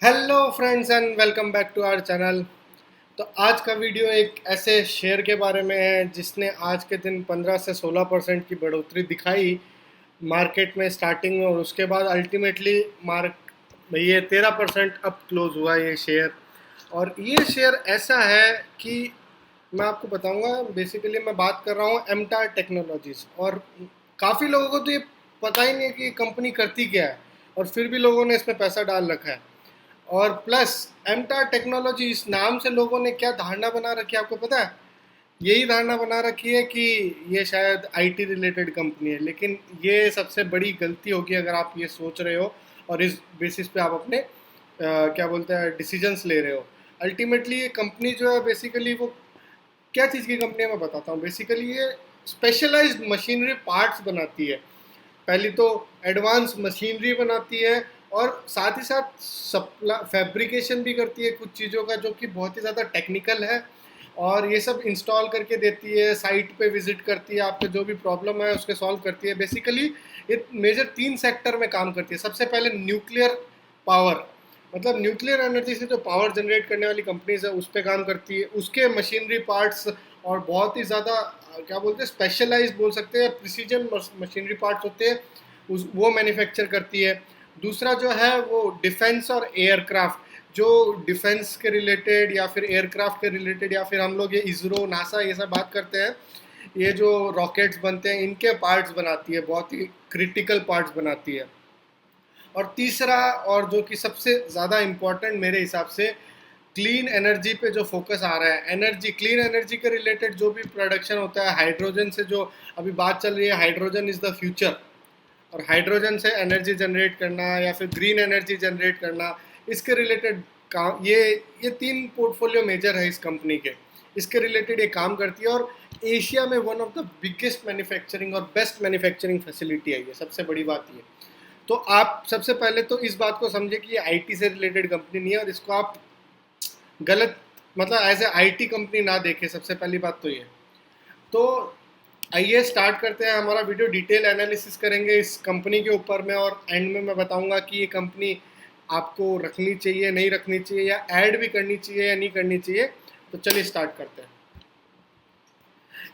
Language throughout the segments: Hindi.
Hello friends and welcome back to our channel. तो आज का वीडियो एक ऐसे शेयर के बारे में है जिसने आज के दिन 15 से 16% की बढ़ोतरी दिखाई मार्केट में स्टार्टिंग में, और उसके बाद अल्टीमेटली ये 13% अप क्लोज हुआ ये शेयर। और ये शेयर ऐसा है कि मैं आपको बताऊंगा। बेसिकली मैं बात कर रहा हूँ एमटार टेक्नोलॉजीज, और काफ़ी लोगों को तो ये पता ही नहीं है कि कंपनी करती क्या है, और फिर भी लोगों ने इसमें पैसा डाल रखा है। और प्लस एमटार टेक्नोलॉजी इस नाम से लोगों ने क्या धारणा बना रखी है आपको पता है? यही धारणा बना रखी है कि ये शायद आईटी रिलेटेड कंपनी है, लेकिन ये सबसे बड़ी गलती होगी अगर आप ये सोच रहे हो और इस बेसिस पे आप अपने क्या बोलते हैं डिसीजंस ले रहे हो। अल्टीमेटली ये कंपनी जो है बेसिकली वो क्या चीज़ की कंपनी है मैं बताता हूँ। बेसिकली ये स्पेशलाइज्ड मशीनरी पार्ट्स बनाती है। पहली तो एडवांस मशीनरी बनाती है, और साथ ही साथ सप्ला फैब्रिकेशन भी करती है कुछ चीज़ों का जो कि बहुत ही ज़्यादा टेक्निकल है, और ये सब इंस्टॉल करके देती है, साइट पे विजिट करती है, आपका जो भी प्रॉब्लम है उसके सॉल्व करती है। बेसिकली ये मेजर 3 सेक्टर में काम करती है। सबसे पहले न्यूक्लियर पावर, मतलब न्यूक्लियर एनर्जी से जो पावर जनरेट करने वाली कंपनीज है उस पर काम करती है। उसके मशीनरी पार्ट्स और बहुत ही ज़्यादा क्या बोलते हैं स्पेशलाइज बोल सकते हैं, प्रिसीजन मशीनरी पार्ट्स होते हैं, उस वो मैन्युफैक्चर करती है। दूसरा जो है वो डिफेंस और एयरक्राफ्ट, जो डिफेंस के रिलेटेड या फिर एयरक्राफ्ट के रिलेटेड, या फिर हम लोग ये इसरो नासा ये सब बात करते हैं, ये जो रॉकेट्स बनते हैं इनके पार्ट्स बनाती है, बहुत ही क्रिटिकल पार्ट्स बनाती है। और तीसरा, और जो कि सबसे ज़्यादा इम्पोर्टेंट मेरे हिसाब से, क्लीन एनर्जी पे जो फोकस आ रहा है। एनर्जी, क्लीन एनर्जी के रिलेटेड जो भी प्रोडक्शन होता है, हाइड्रोजन से जो अभी बात चल रही है, हाइड्रोजन इज़ द फ्यूचर। और हाइड्रोजन से एनर्जी जनरेट करना या फिर ग्रीन एनर्जी जनरेट करना, इसके रिलेटेड काम, ये 3 पोर्टफोलियो मेजर है इस कंपनी के, इसके रिलेटेड ये काम करती है। और एशिया में one of the biggest manufacturing और बेस्ट मैन्युफैक्चरिंग फैसिलिटी है ये, सबसे बड़ी बात ये। तो आप सबसे पहले तो इस बात को समझे कि ये आईटी से रिलेटेड कंपनी नहीं है, और इसको आप गलत मतलब एज ए आईटी कंपनी ना देखें। सबसे पहली बात तो ये। तो आइए स्टार्ट करते हैं हमारा वीडियो। डिटेल एनालिसिस करेंगे इस कंपनी के ऊपर में, और एंड में मैं बताऊंगा कि ये कंपनी आपको रखनी चाहिए नहीं रखनी चाहिए, या ऐड भी करनी चाहिए या नहीं करनी चाहिए। तो चलिए स्टार्ट करते हैं।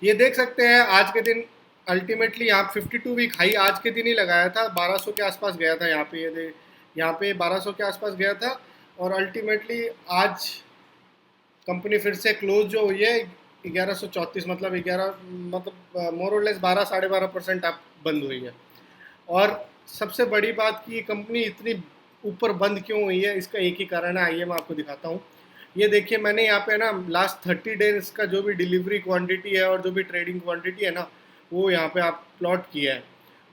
ये देख सकते हैं आज के दिन अल्टीमेटली यहाँ 52 वीक हाई आज के दिन ही लगाया था, 1200 के आसपास गया था यहाँ पे। यहाँ पे 1200 के आसपास गया था, और अल्टीमेटली आज कंपनी फिर से क्लोज जो हुई है 1134, मतलब 11, मतलब मोर और लेस 12-12.5% आप बंद हुई है। और सबसे बड़ी बात कि ये कंपनी इतनी ऊपर बंद क्यों हुई है, इसका एक ही कारण है। आइए मैं आपको दिखाता हूँ। ये देखिए, मैंने यहाँ पे ना लास्ट 30 डेज का जो भी डिलीवरी क्वांटिटी है और जो भी ट्रेडिंग क्वांटिटी है ना, वो यहाँ पे आप प्लॉट किया है।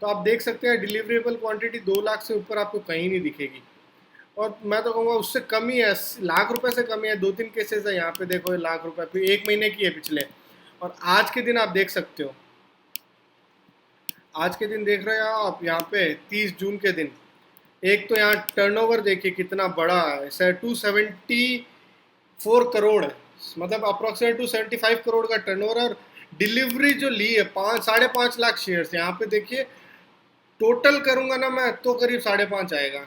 तो आप देख सकते हैं डिलीवरेबल क्वांटिटी 2 लाख से ऊपर आपको कहीं नहीं दिखेगी, और मैं तो कहूँगा उससे कम ही है, लाख रुपए से कम ही है। 2-3 केसेस है यहाँ पे, देखो ये लाख रुपए फिर 1 महीने की है पिछले। और आज के दिन आप देख सकते हो, आज के दिन देख रहे हो आप यहाँ पे 30 जून के दिन। एक तो यहाँ टर्नओवर देखिए कितना बड़ा है, सर 274 करोड़ है, मतलब अप्रोक्सीमेट 275 करोड़ का टर्नओवर। और डिलीवरी जो ली है 5-5.5 लाख शेयर्स, यहाँ पे देखिए टोटल करूंगा ना मैं तो करीब 5.5 आएगा,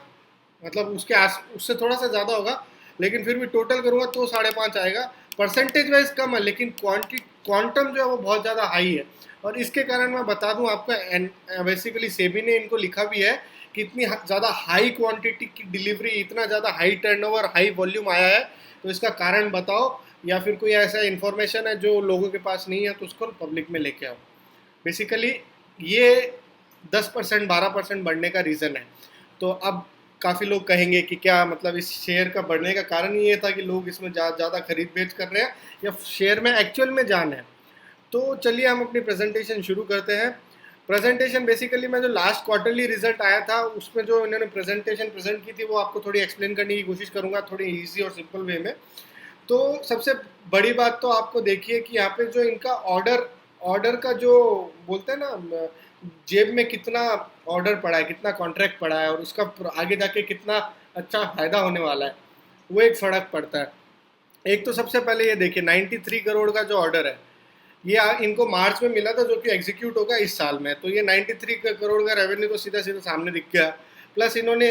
मतलब उससे थोड़ा सा ज़्यादा होगा, लेकिन फिर भी टोटल करूंगा तो 5.5 आएगा। परसेंटेज वाइज कम है, लेकिन क्वांटम जो है वो बहुत ज़्यादा हाई है। और इसके कारण मैं बता दूं आपको, बेसिकली सेबी ने इनको लिखा भी है कि इतनी ज़्यादा हाई क्वांटिटी की डिलीवरी, इतना ज़्यादा हाई टर्नओवर, हाई वॉल्यूम आया है, तो इसका कारण बताओ, या फिर कोई ऐसा इन्फॉर्मेशन है जो लोगों के पास नहीं है तो उसको पब्लिक में लेके आओ। बेसिकली ये 10% 12% बढ़ने का रीज़न है। तो अब काफ़ी लोग कहेंगे कि क्या मतलब इस शेयर का बढ़ने का कारण ये था कि लोग इसमें ज़्यादा खरीद बेच कर रहे हैं, या शेयर में एक्चुअल में जान है। तो चलिए हम अपनी प्रेजेंटेशन शुरू करते हैं। प्रेजेंटेशन बेसिकली मैं जो लास्ट क्वार्टरली रिजल्ट आया था उसमें जो इन्होंने प्रेजेंटेशन प्रेजेंट की थी वो आपको थोड़ी एक्सप्लेन करने की कोशिश करूंगा, थोड़ी इजी और सिंपल वे में। तो सबसे बड़ी बात तो आपको देखिए कि यहाँ पे जो इनका ऑर्डर ऑर्डर का जो बोलते हैं ना, जेब में कितना ऑर्डर पड़ा है, कितना कॉन्ट्रैक्ट पड़ा है, और उसका आगे जाके कितना अच्छा फायदा होने वाला है, वो एक फर्क पड़ता है। एक तो सबसे पहले ये देखिए 93 करोड़ का जो ऑर्डर है, ये इनको मार्च में मिला था, जो कि एग्जीक्यूट होगा इस साल में। तो ये 93 करोड़ का रेवेन्यू तो सीधा सीधा सामने दिख गया। प्लस इन्होंने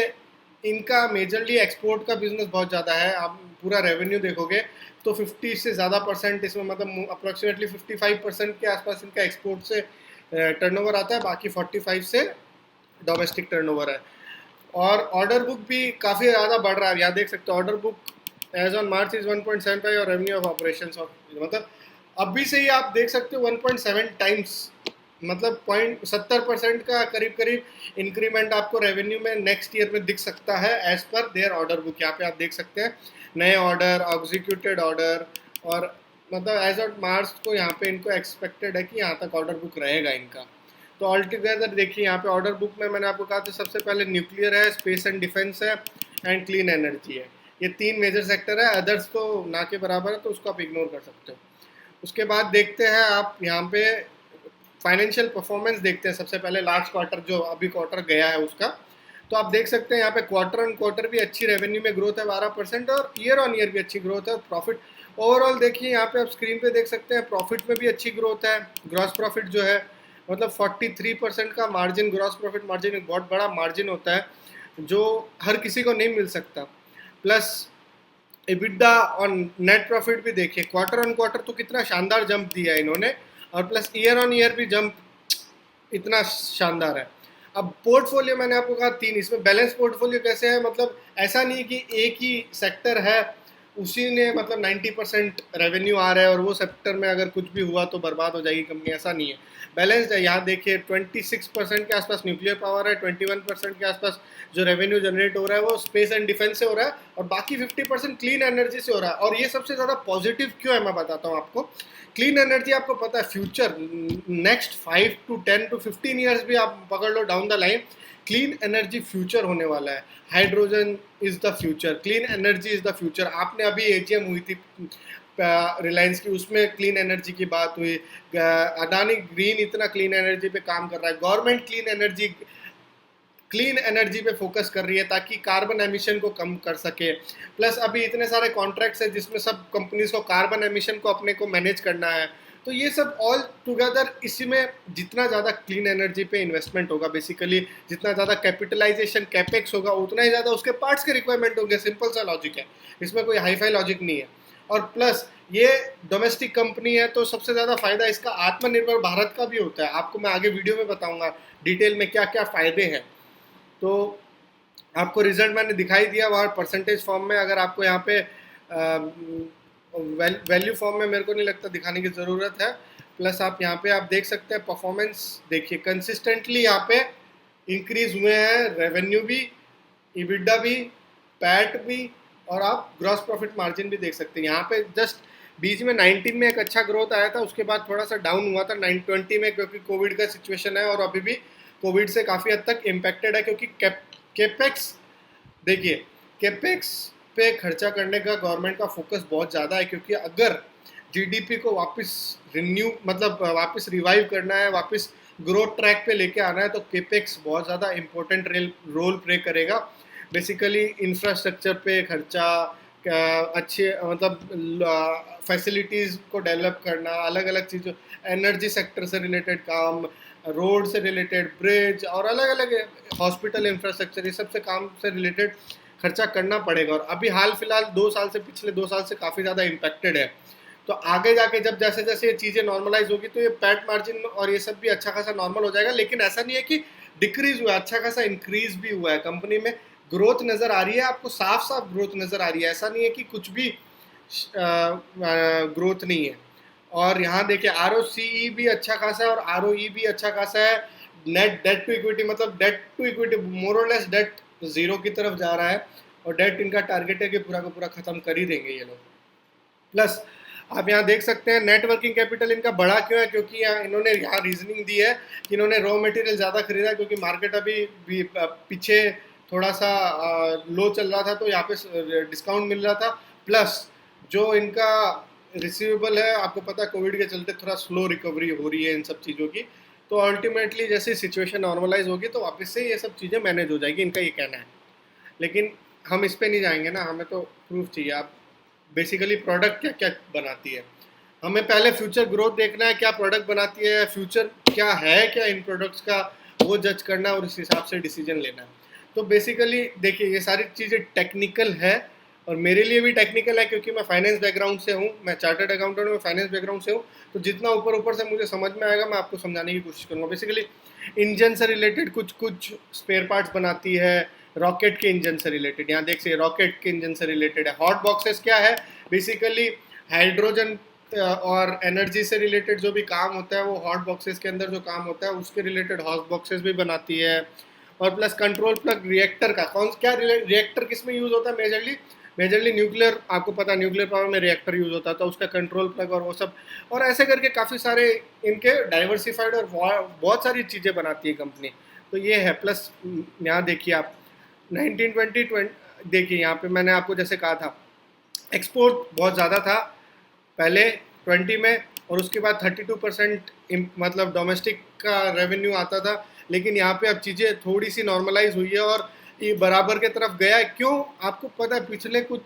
इनका मेजरली एक्सपोर्ट का बिजनेस बहुत ज़्यादा है। आप पूरा रेवेन्यू देखोगे तो 50 से ज़्यादा परसेंट इसमें, मतलब अप्रोक्सीमेटली 55% के आसपास इनका एक्सपोर्ट से टर्नओवर आता है, बाकी 45 से डोमेस्टिक टर्नओवर है। और ऑर्डर बुक भी काफ़ी ज़्यादा बढ़ रहा है। यहाँ देख सकते हो order book as on March is 1.75 और रेवेन्यू ऑफ ऑपरेशंस ऑफ, मतलब अभी से ही आप देख सकते हो 1.7 टाइम्स, मतलब 0.70% का करीब करीब इंक्रीमेंट आपको रेवेन्यू में नेक्स्ट ईयर में दिख सकता है as per there order book. यहाँ पे आप देख सकते हैं नए ऑर्डर, एग्जीक्यूटेड ऑर्डर, और मतलब एज ऑफ मार्च को यहाँ पे इनको एक्सपेक्टेड है कि यहाँ तक ऑर्डर बुक रहेगा इनका। तो ऑल टुगेदर देखिए यहाँ पे ऑर्डर बुक में मैंने आपको कहा था सबसे पहले न्यूक्लियर है, स्पेस एंड डिफेंस है, एंड क्लीन एनर्जी है। ये 3 मेजर सेक्टर है, अदर्स तो ना के बराबर है, तो उसको आप इग्नोर कर सकते हो। उसके बाद देखते हैं आप यहाँ पे फाइनेंशियल परफॉर्मेंस देखते हैं। सबसे पहले लास्ट क्वार्टर जो अभी क्वार्टर गया है उसका, तो आप देख सकते हैं यहाँ पे क्वार्टर ऑन क्वार्टर भी अच्छी रेवेन्यू में ग्रोथ है 12%, और ईयर ऑन ईयर भी अच्छी ग्रोथ है। और प्रॉफिट ओवरऑल देखिए यहाँ पे आप स्क्रीन पे देख सकते हैं, प्रॉफिट में भी अच्छी ग्रोथ है। ग्रॉस प्रॉफिट जो है मतलब 43% का मार्जिन, ग्रॉस प्रॉफिट मार्जिन एक बहुत बड़ा मार्जिन होता है जो हर किसी को नहीं मिल सकता। प्लस EBITDA और नेट प्रॉफिट भी देखिए, क्वार्टर ऑन क्वार्टर तो कितना शानदार जंप दिया है इन्होंने, और प्लस ईयर ऑन ईयर भी जंप इतना शानदार है। अब पोर्टफोलियो मैंने आपको कहा 3, इसमें बैलेंस पोर्टफोलियो कैसे है, मतलब ऐसा नहीं कि एक ही सेक्टर है उसी ने मतलब 90% रेवेन्यू आ रहा है और वो सेक्टर में अगर कुछ भी हुआ तो बर्बाद हो जाएगी कंपनी, ऐसा नहीं है। बैलेंस्ड है। यहाँ देखिए 26% के आसपास न्यूक्लियर पावर है, 21% के आसपास जो रेवेन्यू जनरेट हो रहा है वो स्पेस एंड डिफेंस से हो रहा है, और बाकी 50% क्लीन एनर्जी से हो रहा है। और ये सबसे ज़्यादा पॉजिटिव क्यों है मैं बताता हूँ आपको। क्लीन एनर्जी आपको पता है future next 5 to 10 to 15 years भी आप पकड़ लो down the line, clean energy future होने वाला है। Hydrogen is the future, clean energy is the future. आपने अभी एजीएम हुई थी रिलायंस की, उसमें क्लीन एनर्जी की बात हुई। अडानी ग्रीन इतना क्लीन एनर्जी पे काम कर रहा है, गवर्नमेंट क्लीन एनर्जी पे फोकस कर रही है ताकि कार्बन एमिशन को कम कर सके। प्लस अभी इतने सारे कॉन्ट्रैक्ट्स हैं जिसमें सब कंपनीज को कार्बन एमिशन को अपने को मैनेज करना है। तो ये सब ऑल टुगेदर इसी में जितना ज़्यादा क्लीन एनर्जी पे इन्वेस्टमेंट होगा, बेसिकली जितना ज़्यादा कैपिटलाइजेशन कैपेक्स होगा उतना ही ज़्यादा उसके पार्ट्स के रिक्वायरमेंट होंगे। सिंपल सा लॉजिक है, इसमें कोई हाई फाई लॉजिक नहीं है। और प्लस ये डोमेस्टिक कंपनी है तो सबसे ज़्यादा फायदा इसका आत्मनिर्भर भारत का भी होता है। आपको मैं आगे वीडियो में बताऊंगा डिटेल में क्या क्या फ़ायदे हैं। तो आपको रिजल्ट मैंने दिखाई दिया वहाँ परसेंटेज फॉर्म में। अगर आपको यहाँ पे वैल्यू फॉर्म में मेरे को नहीं लगता दिखाने की ज़रूरत है। प्लस आप यहाँ पे आप देख सकते हैं परफॉर्मेंस देखिए, कंसिस्टेंटली यहाँ पे इंक्रीज हुए हैं, रेवेन्यू भी, EBITDA भी, पैट भी, और आप ग्रॉस प्रॉफिट मार्जिन भी देख सकते हैं। यहाँ पे जस्ट बीच में 19 में एक अच्छा ग्रोथ आया था, उसके बाद थोड़ा सा डाउन हुआ था 20 में क्योंकि कोविड का सिचुएशन है, और अभी भी कोविड से काफ़ी हद तक इम्पेक्टेड है। क्योंकि केपेक्स देखिए, केपेक्स पे खर्चा करने का गवर्नमेंट का फोकस बहुत ज़्यादा है, क्योंकि अगर जीडीपी को वापस वापस रिवाइव करना है, वापस ग्रोथ ट्रैक पे लेके आना है, तो केपेक्स बहुत ज़्यादा इंपॉर्टेंट रोल प्ले करेगा। बेसिकली इंफ्रास्ट्रक्चर पे खर्चा, अच्छे मतलब फैसिलिटीज़ को डेवलप करना, अलग अलग चीज़ों, एनर्जी सेक्टर से रिलेटेड काम, रोड से रिलेटेड, ब्रिज, और अलग अलग हॉस्पिटल इंफ्रास्ट्रक्चर, ये सब से काम से रिलेटेड खर्चा करना पड़ेगा। और अभी हाल फिलहाल पिछले 2 साल से काफ़ी ज़्यादा इम्पैक्टेड है। तो आगे जाके जब जैसे जैसे ये चीज़ें नॉर्मलाइज होगी तो ये पैट मार्जिन और ये सब भी अच्छा खासा नॉर्मल हो जाएगा। लेकिन ऐसा नहीं है कि डिक्रीज हुआ, अच्छा खासा इंक्रीज भी हुआ है। कंपनी में ग्रोथ नज़र आ रही है, आपको साफ साफ ग्रोथ नज़र आ रही है, ऐसा नहीं है कि कुछ भी ग्रोथ नहीं है। और यहाँ देखिए ROCE भी अच्छा खासा है और ROE भी अच्छा खासा है। नेट डेट टू इक्विटी, मतलब डेट टू इक्विटी मोर और लेस डेट जीरो की तरफ जा रहा है, और डेट इनका टारगेट है कि पूरा का पूरा खत्म कर ही देंगे ये लोग। प्लस आप यहाँ देख सकते हैं नेट वर्किंग कैपिटल इनका बड़ा क्यों है, क्योंकि इन्होंने यहाँ रीजनिंग दी है कि इन्होंने रॉ मटेरियल ज़्यादा खरीदा, क्योंकि मार्केट अभी भी पीछे थोड़ा सा लो चल रहा था, तो यहाँ पे डिस्काउंट मिल रहा था। प्लस जो इनका रिसीवेबल है, आपको पता है कोविड के चलते थोड़ा स्लो रिकवरी हो रही है इन सब चीज़ों की, तो अल्टीमेटली जैसे सिचुएशन नॉर्मलाइज होगी तो वापस से ये सब चीज़ें मैनेज हो जाएगी, इनका ये कहना है। लेकिन हम इस पर नहीं जाएंगे ना, हमें तो प्रूफ चाहिए। आप बेसिकली प्रोडक्ट क्या क्या बनाती है, हमें पहले फ्यूचर ग्रोथ देखना है, क्या प्रोडक्ट बनाती है, फ्यूचर क्या है क्या इन प्रोडक्ट्स का, वो जज करना और उस हिसाब से डिसीजन लेना है। तो बेसिकली देखिए ये सारी चीज़ें टेक्निकल है, और मेरे लिए भी टेक्निकल है क्योंकि मैं फाइनेंस बैकग्राउंड से हूँ, मैं चार्टर्ड अकाउंटेंट हूँ, फाइनेंस बैकग्राउंड से हूँ। तो जितना ऊपर ऊपर से मुझे समझ में आएगा मैं आपको समझाने की कोशिश करूँगा। बेसिकली इंजन से रिलेटेड कुछ कुछ स्पेयर पार्ट्स बनाती है, रॉकेट के इंजन से रिलेटेड, यहाँ देख सकते रॉकेट के इंजन से रिलेटेड है। हॉट बॉक्सेस क्या है, बेसिकली हाइड्रोजन और एनर्जी से रिलेटेड जो भी काम होता है वो हॉट बॉक्सेस के अंदर जो काम होता है उसके रिलेटेड हॉट बॉक्सेस भी बनाती है। और प्लस कंट्रोल प्लग रिएक्टर का क्या रिएक्टर किस में यूज़ होता है, मेजरली न्यूक्लियर, आपको पता है न्यूक्लियर पावर में रिएक्टर यूज़ होता है, तो उसका कंट्रोल प्लग और वो सब, और ऐसे करके काफ़ी सारे इनके डाइवर्सिफाइड और बहुत सारी चीज़ें बनाती है कंपनी। तो ये है। प्लस यहाँ देखिए आप 1920 देखिए यहाँ पे मैंने आपको जैसे कहा था एक्सपोर्ट बहुत ज़्यादा था पहले 20 में, और उसके बाद 32% मतलब डोमेस्टिक का रेवेन्यू आता था। लेकिन यहाँ पे अब चीज़ें थोड़ी सी नॉर्मलाइज हुई है और ये बराबर के तरफ गया है। क्यों, आपको पता है पिछले कुछ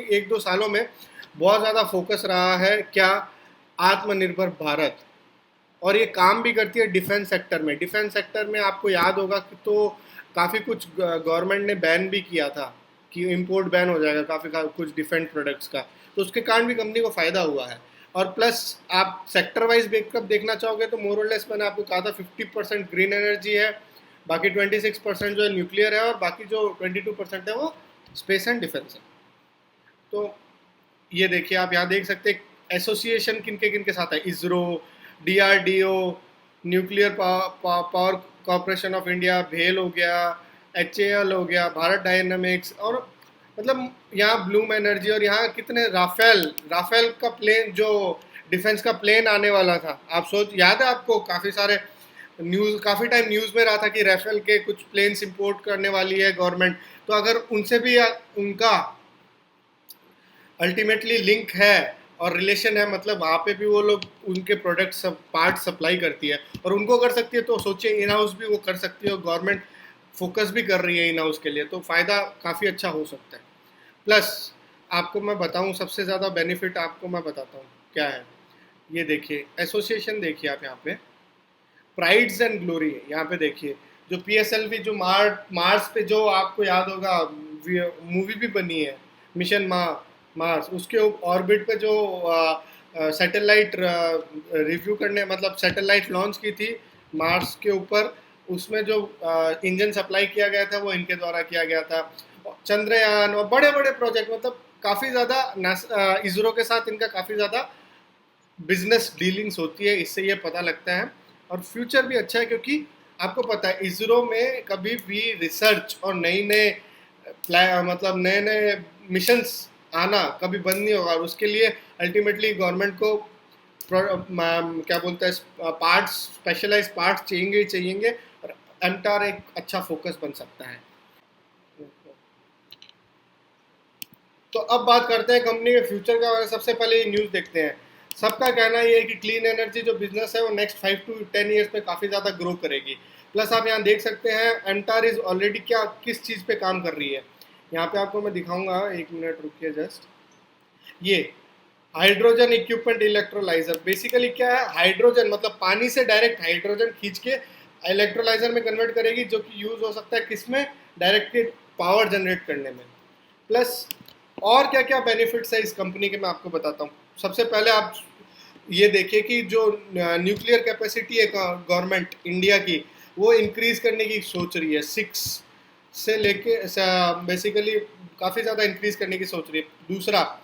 1-2 सालों में बहुत ज़्यादा फोकस रहा है क्या, आत्मनिर्भर भारत, और ये काम भी करती है डिफेंस सेक्टर में। डिफेंस सेक्टर में आपको याद होगा कि तो काफ़ी कुछ गवर्नमेंट ने बैन भी किया था कि इंपोर्ट बैन हो जाएगा काफ़ी कुछ डिफेंस प्रोडक्ट्स का, तो उसके कारण भी कंपनी को फ़ायदा हुआ है। और प्लस आप सेक्टर वाइज ब्रेकअप देखना चाहोगे तो मोर और लेस मैंने आपको कहा था 50% ग्रीन एनर्जी है, बाकी 26% जो है न्यूक्लियर है, और बाकी जो 22% है वो स्पेस एंड डिफेंस है। तो ये देखिए आप यहाँ देख सकते हैं एसोसिएशन किन के साथ है, ISRO, DRDO, nuclear power corporation of India, भेल हो गया, एचएएल हो गया, भारत डायनामिक्स, और मतलब यहाँ ब्लूम एनर्जी, और यहाँ कितने राफेल का प्लेन, जो डिफेंस का प्लेन आने वाला था, आप सोच, याद है आपको, काफ़ी सारे न्यूज़, काफ़ी टाइम न्यूज़ में रहा था कि राफेल के कुछ प्लेन्स इंपोर्ट करने वाली है गवर्नमेंट। तो अगर उनसे भी उनका अल्टीमेटली लिंक है और रिलेशन है, मतलब वहाँ पे भी वो लोग उनके प्रोडक्ट सब पार्ट सप्लाई करती है और उनको कर सकती है, तो सोचिए इन हाउस भी वो कर सकती है, और गवर्नमेंट फोकस भी कर रही है इन हाउस के लिए, तो फ़ायदा काफ़ी अच्छा हो सकता है। प्लस आपको मैं बताऊं सबसे ज़्यादा बेनिफिट आपको मैं बताता हूँ क्या है। ये देखिए एसोसिएशन, देखिए आप यहाँ पे प्राइड्स एंड ग्लोरी, यहाँ पे देखिए जो PSLV, जो मार्स पे जो आपको याद होगा मूवी भी बनी है, मिशन मार्स, उसके ऑर्बिट पे जो सैटेलाइट रिव्यू करने, मतलब सैटेलाइट लॉन्च की थी मार्स के ऊपर, उसमें जो इंजन सप्लाई किया गया था वो इनके द्वारा किया गया था। चंद्रयान और बड़े बड़े प्रोजेक्ट, मतलब काफ़ी ज़्यादा इसरो के साथ इनका काफ़ी ज़्यादा बिजनेस डीलिंग्स होती है, इससे ये पता लगता है। और फ्यूचर भी अच्छा है क्योंकि आपको पता है इसरो में कभी भी रिसर्च और मतलब नए नए मिशंस आना कभी बंद नहीं होगा, और उसके लिए अल्टीमेटली गवर्नमेंट को क्या बोलते हैं पार्ट्स, स्पेशलाइज पार्ट्स चाहिएंगे, और एमटार एक अच्छा फोकस बन सकता है। तो अब बात करते हैं कंपनी के फ्यूचर का। सबसे पहले ये न्यूज़ देखते हैं। सबका कहना ये है कि क्लीन एनर्जी जो बिजनेस है वो नेक्स्ट 5 to 10 ईयर्स में काफ़ी ज़्यादा ग्रो करेगी। प्लस आप यहाँ देख सकते हैं एमटार इज ऑलरेडी किस चीज़ पे काम कर रही है। यहाँ पे आपको मैं दिखाऊंगा, 1 मिनट रुकिए जस्ट। ये हाइड्रोजन इक्विपमेंट इलेक्ट्रोलाइजर, बेसिकली क्या है, हाइड्रोजन मतलब पानी से डायरेक्ट हाइड्रोजन खींच के इलेक्ट्रोलाइजर में कन्वर्ट करेगी, जो कि यूज़ हो सकता है किसमें, डायरेक्टेड पावर जनरेट करने में। प्लस और क्या क्या बेनिफिट्स है इस कंपनी के मैं आपको बताता हूँ। सबसे पहले आप ये देखिए कि जो न्यूक्लियर कैपेसिटी है गवर्नमेंट इंडिया की, वो इंक्रीज करने की सोच रही है, 6 से लेके बेसिकली काफ़ी ज़्यादा इंक्रीज करने की सोच रही है। दूसरा,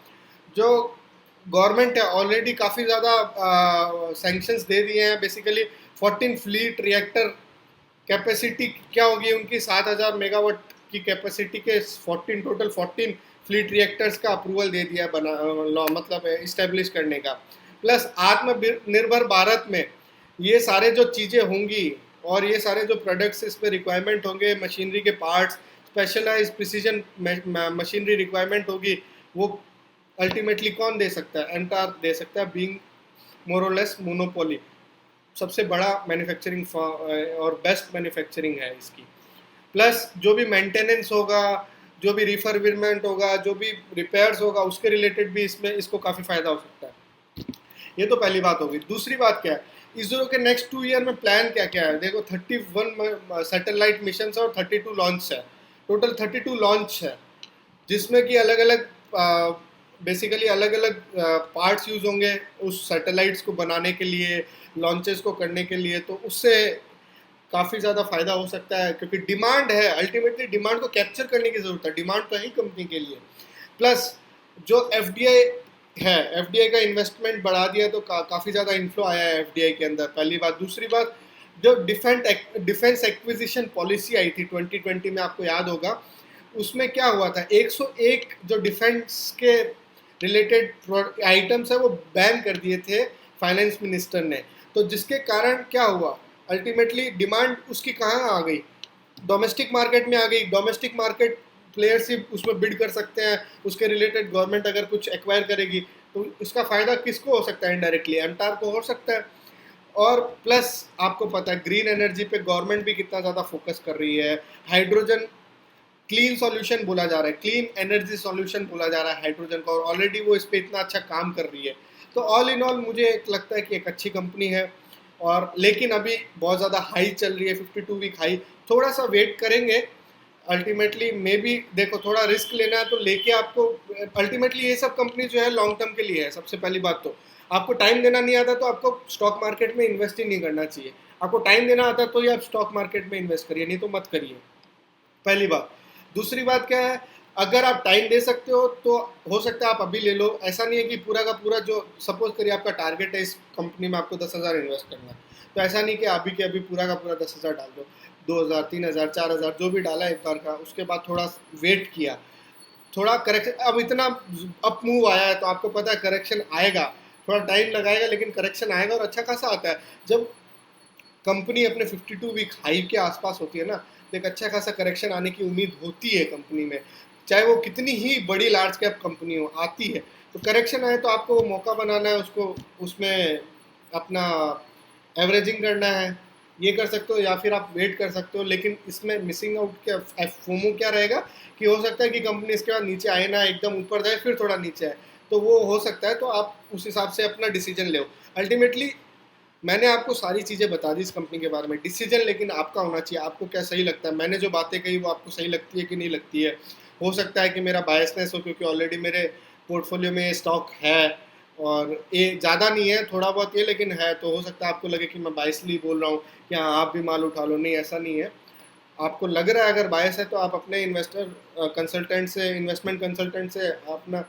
जो गवर्नमेंट है ऑलरेडी काफ़ी ज़्यादा सैंक्शंस दे दिए हैं, बेसिकली 14 फ्लीट रिएक्टर कैपेसिटी क्या होगी उनकी, 7000 मेगावाट की कैपेसिटी के 14 फ्लीट रिएक्टर्स का अप्रूवल दे दिया मतलब इस्टेब्लिश करने का। प्लस आत्मनिर्भर भारत में ये सारे जो चीज़ें होंगी और ये सारे जो प्रोडक्ट्स इस पर रिक्वायरमेंट होंगे, मशीनरी के parts, specialize precision machinery requirement होगी, वो अल्टीमेटली कौन दे सकता है, एमटार दे सकता है, बीइंग मोर और लेस मोनोपोली, सबसे बड़ा मैन्युफैक्चरिंग और बेस्ट मैन्युफैक्चरिंग है इसकी। प्लस जो भी मेंटेनेंस होगा, जो भी रिफर्बिशमेंट होगा, जो भी रिपेयर्स होगा, उसके रिलेटेड भी इसमें इसको काफ़ी फ़ायदा हो सकता है। ये तो पहली बात होगी। दूसरी बात क्या है, इसरो के नेक्स्ट 2 ईयर में प्लान क्या क्या है, देखो 31 सैटेलाइट मिशन है और 32 लॉन्च है, टोटल 32 लॉन्च है, जिसमें कि अलग अलग बेसिकली अलग अलग पार्ट्स यूज होंगे उस सैटेलाइट्स को बनाने के लिए, लॉन्चेस को करने के लिए। तो उससे काफ़ी ज़्यादा फायदा हो सकता है, क्योंकि डिमांड है, अल्टीमेटली डिमांड को कैप्चर करने की ज़रूरत है, डिमांड तो है ही कंपनी के लिए। प्लस जो एफडीआई है, एफडीआई का इन्वेस्टमेंट बढ़ा दिया तो काफ़ी ज़्यादा इन्फ्लो आया है एफडीआई के अंदर, पहली बात। दूसरी बात, जो डिफेंस एक्विजिशन पॉलिसी आई थी 2020 में, आपको याद होगा, उसमें क्या हुआ था, 101 जो डिफेंस के रिलेटेड आइटम्स है वो बैन कर दिए थे फाइनेंस मिनिस्टर ने। तो जिसके कारण क्या हुआ, अल्टीमेटली डिमांड उसकी कहाँ आ गई, डोमेस्टिक मार्केट में आ गई। डोमेस्टिक मार्केट प्लेयर्स ही उसमें बिड कर सकते हैं, उसके रिलेटेड गवर्नमेंट अगर कुछ एक्वायर करेगी तो इसका फ़ायदा किसको हो सकता है, इनडायरेक्टली एमटार को हो सकता है। और प्लस आपको पता है ग्रीन एनर्जी पे गवर्नमेंट भी कितना ज़्यादा फोकस कर रही है, हाइड्रोजन क्लीन सॉल्यूशन बोला जा रहा है, क्लीन एनर्जी सॉल्यूशन बोला जा रहा है हाइड्रोजन का, और ऑलरेडी वो इस पर इतना अच्छा काम कर रही है। तो ऑल इन ऑल मुझे एक लगता है कि एक अच्छी कंपनी है, और लेकिन अभी बहुत ज़्यादा हाई चल रही है, 52 वीक हाई, थोड़ा सा वेट करेंगे। अल्टीमेटली मे बी देखो, थोड़ा रिस्क लेना है तो लेके आपको, अल्टीमेटली ये सब कंपनी जो है लॉन्ग टर्म के लिए है। सबसे पहली बात तो आपको टाइम देना नहीं आता तो आपको स्टॉक मार्केट में इन्वेस्ट ही नहीं करना चाहिए। आपको टाइम देना आता तो ही आप स्टॉक मार्केट में इन्वेस्ट करिए, नहीं तो मत करिए, पहली बात। दूसरी बात क्या है, अगर आप टाइम दे सकते हो तो हो सकता है आप अभी ले लो। ऐसा नहीं है कि पूरा का पूरा, जो सपोज करिए आपका टारगेट है इस कंपनी में आपको 10,000 इन्वेस्ट करना है, तो ऐसा नहीं कि अभी के अभी पूरा का पूरा 10,000 डाल दो। 2,000, 3,000, 4,000 जो भी डाला एक बार का, उसके बाद थोड़ा वेट किया, थोड़ा करेक्शन, अब इतना अप मूव आया है तो आपको पता है करेक्शन आएगा, थोड़ा टाइम लगाएगा लेकिन करेक्शन आएगा, और अच्छा खासा आता है। जब कंपनी अपने 52 वीक हाई के आसपास होती है ना, तो एक अच्छा खासा करेक्शन आने की उम्मीद होती है कंपनी में, चाहे वो कितनी ही बड़ी लार्ज कैप कंपनी हो, आती है। तो करेक्शन आए तो आपको वो मौका बनाना है, उसको उसमें अपना एवरेजिंग करना है, ये कर सकते हो, या फिर आप वेट कर सकते हो। लेकिन इसमें मिसिंग आउट क्या, फोमो क्या रहेगा कि हो सकता है कि कंपनी इसके बाद नीचे आए ना, एकदम ऊपर जाए फिर थोड़ा नीचे आए, तो वो हो सकता है। तो आप उस हिसाब से अपना डिसीजन लो। अल्टीमेटली मैंने आपको सारी चीज़ें बता दी इस कंपनी के बारे में, डिसीजन लेकिन आपका होना चाहिए, आपको क्या सही लगता है। मैंने जो बातें कही वो आपको सही लगती है कि नहीं लगती है। हो सकता है कि मेरा बायसनेस हो, क्योंकि ऑलरेडी मेरे पोर्टफोलियो में स्टॉक है, और ये ज़्यादा नहीं है, थोड़ा बहुत ये लेकिन है, तो हो सकता है आपको लगे कि मैं बायसली बोल रहा हूँ कि हाँ आप भी माल उठा लो। नहीं, ऐसा नहीं है। आपको लग रहा है अगर बायस है तो आप अपने इन्वेस्टर कंसल्टेंट से, इन्वेस्टमेंट कंसल्टेंट से अपना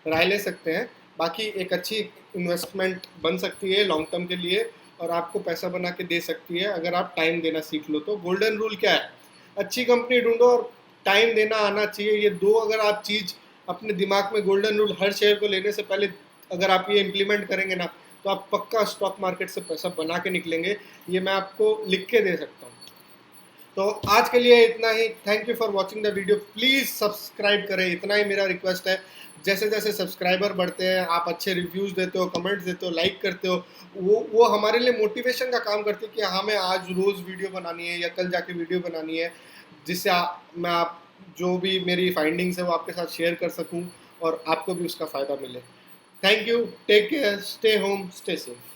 राय ले सकते हैं। बाकी एक अच्छी इन्वेस्टमेंट बन सकती है लॉन्ग टर्म के लिए, और आपको पैसा बना के दे सकती है अगर आप टाइम देना सीख लो तो। गोल्डन रूल क्या है, अच्छी कंपनी ढूंढो और टाइम देना आना चाहिए। ये दो अगर आप चीज़ अपने दिमाग में, गोल्डन रूल, हर शेयर को लेने से पहले अगर आप ये इम्प्लीमेंट करेंगे ना, तो आप पक्का स्टॉक मार्केट से पैसा बना के निकलेंगे, ये मैं आपको लिख के दे सकता हूँ। तो आज के लिए इतना ही। Thank you for watching the video. Please subscribe करें, इतना ही मेरा रिक्वेस्ट है। जैसे जैसे सब्सक्राइबर बढ़ते हैं, आप अच्छे रिव्यूज़ देते हो, कमेंट्स देते हो, लाइक करते हो, वो हमारे लिए मोटिवेशन का काम करती है कि हमें आज रोज़ वीडियो बनानी है या कल जाके वीडियो बनानी है, जिससे मैं आप जो भी मेरी फाइंडिंग्स है वो आपके साथ शेयर कर सकूं और आपको भी उसका फ़ायदा मिले। Thank you, take care, stay home, stay safe.